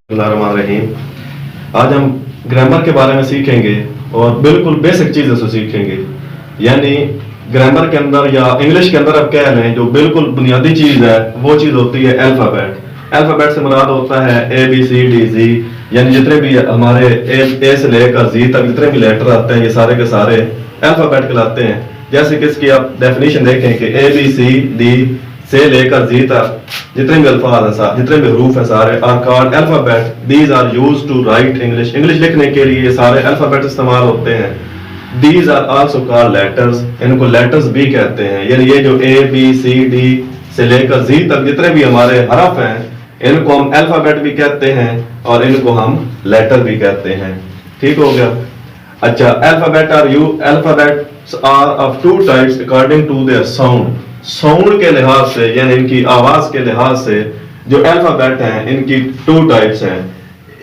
रहीम। आज हम ग्रामर के बारे में सीखेंगे और बिल्कुल बेसिक चीज़ें से सीखेंगे। यानी ग्रामर के अंदर या इंग्लिश के अंदर आप कह लें जो बिल्कुल बुनियादी चीज़ है वो चीज़ होती है अल्फ़ाबेट। अल्फ़ाबेट से मुराद होता है ABCD यानी जितने भी हमारे ए से लेकर जी तक जितने भी लेटर आते हैं ये सारे के सारे अल्फ़ाबेट कहलाते हैं। जैसे कि इसकी आप डेफिनेशन देखें कि ABCD से लेकर जी तक जितने भी अल्फाज हैं जितने भी हरूफ हैं सारे are called alphabet. These are used to write English. English लिखने के लिए ये सारे अल्फाबेट इस्तेमाल होते हैं। These are also called letters. इनको लेटर्स भी कहते हैं। यानी ये जो ABCD से लेकर जी तक जितने भी हमारे हरफ हैं इनको हम अल्फाबेट भी कहते हैं और इनको हम लेटर भी कहते हैं। ठीक हो गया। अच्छा, alphabets are of two types according to their sound. Sound के लिहाज से यानी इनकी आवाज के लिहाज से जो अल्फाबेट हैं इनकी टू टाइप्स हैं।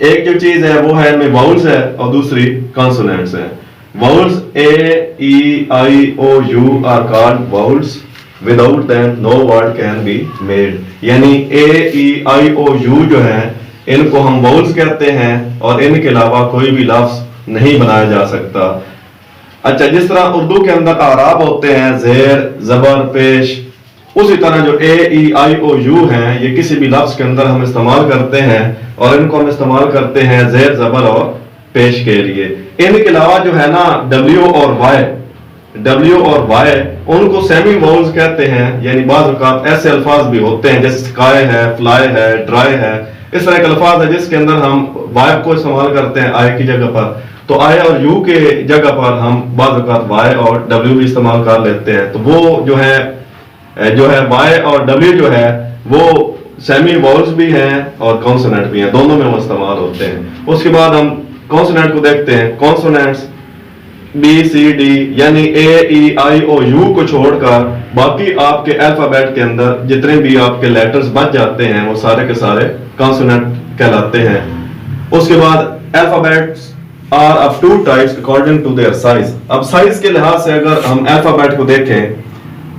एक जो चीज है वो है इनमें वाउल्स है और दूसरी कॉन्सोनेंट्स हैं। Vowels A-E-I-O-U are called vowels. Without them no word can be made. यानी A-E-I-O-U जो है इनको हम वाउल्स कहते हैं और इनके अलावा कोई भी लफ्ज नहीं बनाया जा सकता। अच्छा, जिस तरह उर्दू के अंदर आराब होते हैं ज़ेर ज़बर पेश, उसी तरह जो AEIOU हैं ये किसी भी लफ्ज के अंदर हम इस्तेमाल करते हैं और इनको हम इस्तेमाल करते हैं ज़ेर ज़बर और पेश के लिए। इनके अलावा जो है ना W और Y उनको सेमी वाउल्स कहते हैं। यानी बाज़ औक़ात ऐसे अल्फाज भी होते हैं जैसे स्काई है, फ्लाई है, ड्राई है, इस तरह के अल्फाज है जिसके अंदर हम वाइब को इस्तेमाल करते हैं आई की जगह पर। तो I और U के जगह पर हम बाज़ औक़ात Y और W भी इस्तेमाल कर लेते हैं। तो वो जो है Y और W जो है वो सेमी वाउल्स भी हैं और कॉन्सोनेंट भी हैं, दोनों में वो इस्तेमाल होते हैं। उसके बाद हम कॉन्सोनेंट को देखते हैं। कॉन्सोनेंट्स BCD यानी AEIOU को छोड़कर बाकी आपके अल्फाबेट के अंदर जितने भी आपके लेटर्स बच जाते हैं वो सारे के सारे कॉन्सोनेंट कहलाते हैं। उसके बाद alphabets are of two types according to their size. अब साइज के लिहाज से अगर हम अल्फाबेट को देखें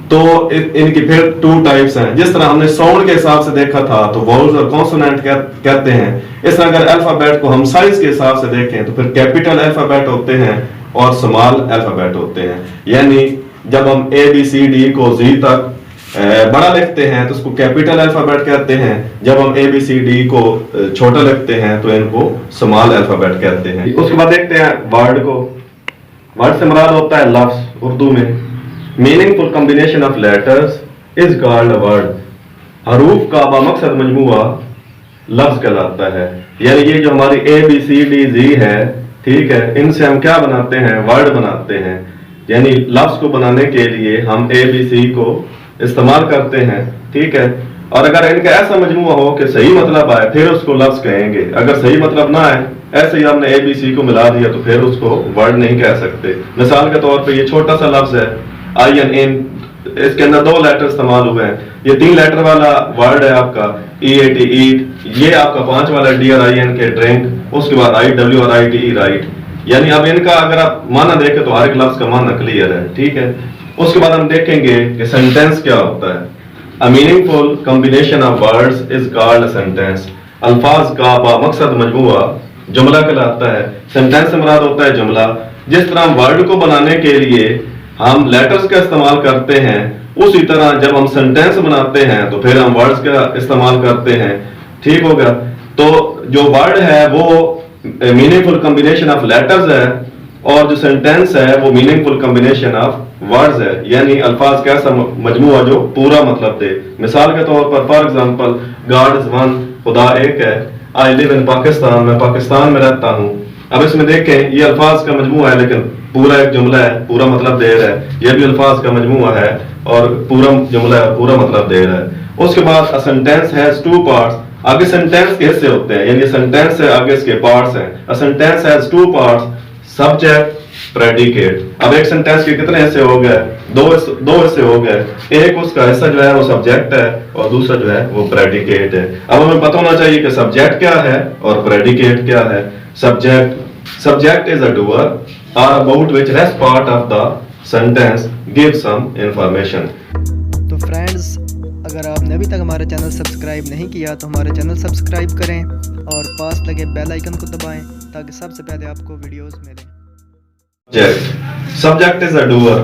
तो इनकी फिर टू टाइप्स हैं। जिस तरह हमने साउंड के हिसाब से देखा था तो वाउल्स और कॉन्सोनेंट कहते हैं। इस तरह अगर अल्फाबेट को हम साइज के हिसाब से देखें तो फिर कैपिटल अल्फाबेट होते हैं और स्मॉल अल्फाबेट होते हैं। यानी जब हम ABCD को जी तक बड़ा लिखते हैं तो उसको कैपिटल अल्फाबेट कहते हैं। जब हम ABCD को छोटा लिखते हैं तो इनको स्मॉल अल्फाबेट कहते हैं। उसके बाद देखते हैं वर्ड को। वर्ड से मुराद होता है लफ्ज। उर्दू में meaningful combination of letters is called a word. हरूफ का बामकसद मजमूआ लफ्ज कहलाता है। यानी ये जो हमारी ABCD है, ठीक है, इनसे हम क्या बनाते हैं? वर्ड बनाते हैं। यानी लफ्ज को बनाने के लिए हम ABC को इस्तेमाल करते हैं, ठीक है। और अगर इनका ऐसा मजमूआ हो कि सही मतलब आए फिर उसको लफ्ज कहेंगे। अगर सही मतलब ना आए, ऐसे ही हमने ABC को मिला दिया तो फिर उसको वर्ड नहीं कह सकते। मिसाल के तौर पे ये छोटा सा लफ्ज है IN, इसके अंदर दो लेटर इस्तेमाल हुए हैं। ये 3 लेटर वाला वर्ड है आपका EAT ईट। ये आपका 5 वाला DRIN के ड्रिंक। उसके बाद IW और ITE राइट। यानी अब इनका अगर आप माना देखें तो हर एक लफ्ज का माना क्लियर है, ठीक है। उसके बाद हम देखेंगे कि सेंटेंस क्या होता है। A meaningful combination of words is called a sentence। अल्फाज का बामकसद मजमूआ जुमला कहलाता है। सेंटेंस से मुराद होता है जुमला। जिस तरह वर्ड को बनाने के लिए हम लेटर्स का इस्तेमाल करते हैं उसी तरह जब हम सेंटेंस बनाते हैं तो फिर हम वर्ड्स का इस्तेमाल करते हैं, ठीक हो गया। तो जो वर्ड है वो मीनिंगफुल कॉम्बिनेशन ऑफ लेटर्स है और जो सेंटेंस है वो मीनिंगफुल कॉम्बिनेशन ऑफ वर्ड्स है। यानी अल्फाज का ऐसा मजमूआ जो पूरा मतलब दे। मिसाल के तौर पर for example God is one, खुदा एक है। आई लिव इन पाकिस्तान, मैं पाकिस्तान में रहता हूँ। अब इसमें देखें ये अल्फाज का मजमूआ है लेकिन पूरा एक जुमला है, पूरा मतलब दे रहा है। ये भी अल्फाज का मजमूआ है और पूरा जुमला है, पूरा मतलब दे रहा है। उसके बाद a sentence has two parts. आगे सेंटेंस के हिस्से होते हैं, यानी सेंटेंस से आगे इसके पार्ट्स हैं। A sentence has two parts, subject predicate. अब एक सेंटेंस के कितने हिस्से हो गए? दो हिस्से हो गए। एक उसका हिस्सा जो है वो सब्जेक्ट है और दूसरा जो है वो प्रेडिकेट है। अब हमें पता होना चाहिए कि सब्जेक्ट क्या है और प्रेडिकेट क्या है। सब्जेक्ट इज अ डूअर और about which rest part of the sentence give some information. तो फ्रेंड्स, अगर आपने अभी तक हमारा चैनल सब्सक्राइब नहीं किया तो हमारा चैनल सब्सक्राइब करें और पास लगे बेल आइकन को दबाएं ताकि सबसे पहले आपको वीडियोस मिलें। Subject is a doer.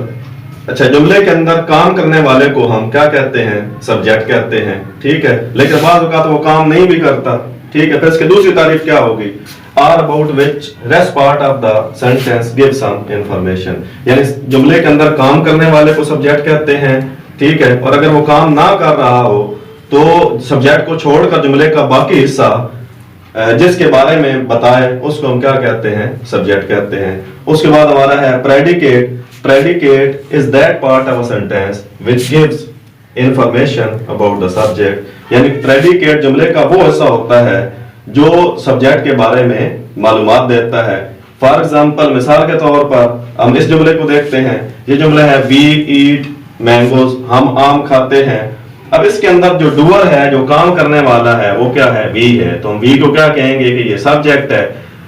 अच्छा, जुमले के अंदर काम करने वाले को हम क्या कहते हैं? सब्जेक्ट कहते हैं, ठीक है। लेकिन बाज़ औक़ात वो काम नहीं भी करता, ठीक है। फिर इसकी दूसरी तारीफ क्या होगी? Are about which rest part of the sentence give some information. यानी जुमले के अंदर काम करने वाले को सब्जेक्ट कहते हैं, ठीक है। और अगर वो काम ना कर रहा हो तो सब्जेक्ट को छोड़कर जुमले का बाकी हिस्सा जिसके बारे में बताए उसको हम क्या कहते हैं? सब्जेक्ट कहते हैं। उसके बाद हमारा है predicate. Predicate is that part of a sentence which gives information about the subject. यानी प्रेडिकेट जुमले का वो हिस्सा होता है जो सब्जेक्ट के बारे में मालूमात देता है। फॉर एग्जाम्पल, मिसाल के तौर पर हम इस जुमले को देखते हैं। ये जुमला है वी ईट मैंगोज, हम आम खाते हैं। अब इसके अंदर जो डूअर है, जो काम करने वाला है, वो क्या है? वी है। तो हम वी को क्या कहेंगे कि ये सब्जेक्ट है।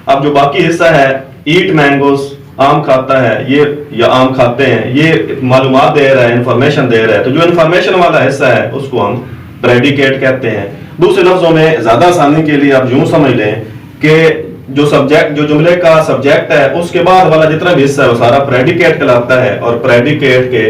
अब जो बाकी हिस्सा है ईट मैंगोज, आम खाता है, ये या आम खाते हैं, ये मालूमात दे रहा है, इंफॉर्मेशन दे रहा है। तो जो इंफॉर्मेशन वाला हिस्सा है उसको हम प्रेडिकेट कहते हैं। दूसरे लफ्जों में ज्यादा आसानी के लिए आप यूं समझ लें कि जो सब्जेक्ट, जो जुमले का सब्जेक्ट है उसके बाद वाला जितना भी हिस्सा है वो सारा प्रेडिकेट कहलाता है, और प्रेडिकेट के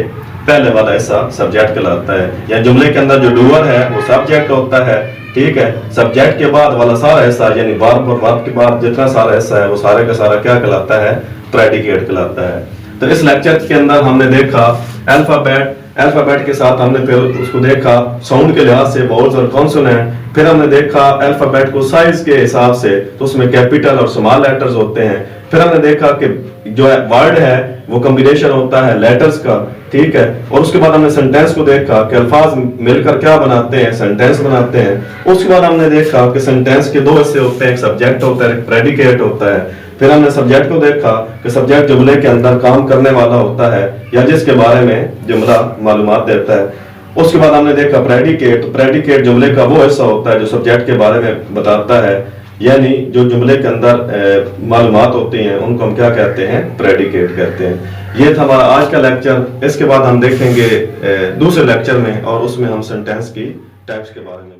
पहले वाला हिस्सा सब्जेक्ट कहलाता है। या जुमले के अंदर जो डूअर है वो सब्जेक्ट होता है, ठीक है। सब्जेक्ट के बाद वाला सारा हिस्सा यानी वर्ब और वर्ब के बाद जितना सारा हिस्सा है वो सारे का सारा क्या कहलाता है? प्रेडिकेट कहलाता है। तो इस लेक्चर के अंदर हमने देखा अल्फाबेट, अल्फाबेट के साथ हमने फिर उसको देखा साउंड के लिहाज से वोवल्स और कॉन्सोनेंट। फिर हमने देखा अल्फाबेट को साइज के हिसाब से, तो उसमें कैपिटल और स्मॉल लेटर्स होते हैं। फिर हमने देखा कि जो वर्ड है वो कॉम्बिनेशन होता है लेटर्स का, ठीक है। और उसके बाद हमने सेंटेंस को देखा कि अल्फाज मिलकर क्या बनाते हैं? सेंटेंस बनाते हैं। उसके बाद हमने देखा कि सेंटेंस के दो हिस्से होते हैं, एक सब्जेक्ट होता है, एक प्रेडिकेट होता है। फिर हमने सब्जेक्ट को देखा कि सब्जेक्ट जुमले के अंदर काम करने वाला होता है या जिसके बारे में जुमला मालूमात देता है। उसके बाद हमने देखा प्रेडिकेट। तो प्रेडिकेट जुमले का वो हिस्सा होता है जो सब्जेक्ट के बारे में बताता है, यानी जो जुमले के अंदर मालूमात होती हैं उनको हम क्या कहते हैं? प्रेडिकेट कहते हैं। ये था हमारा आज का लेक्चर। इसके बाद हम देखेंगे दूसरे लेक्चर में, और उसमें हम सेंटेंस की टाइप्स के बारे में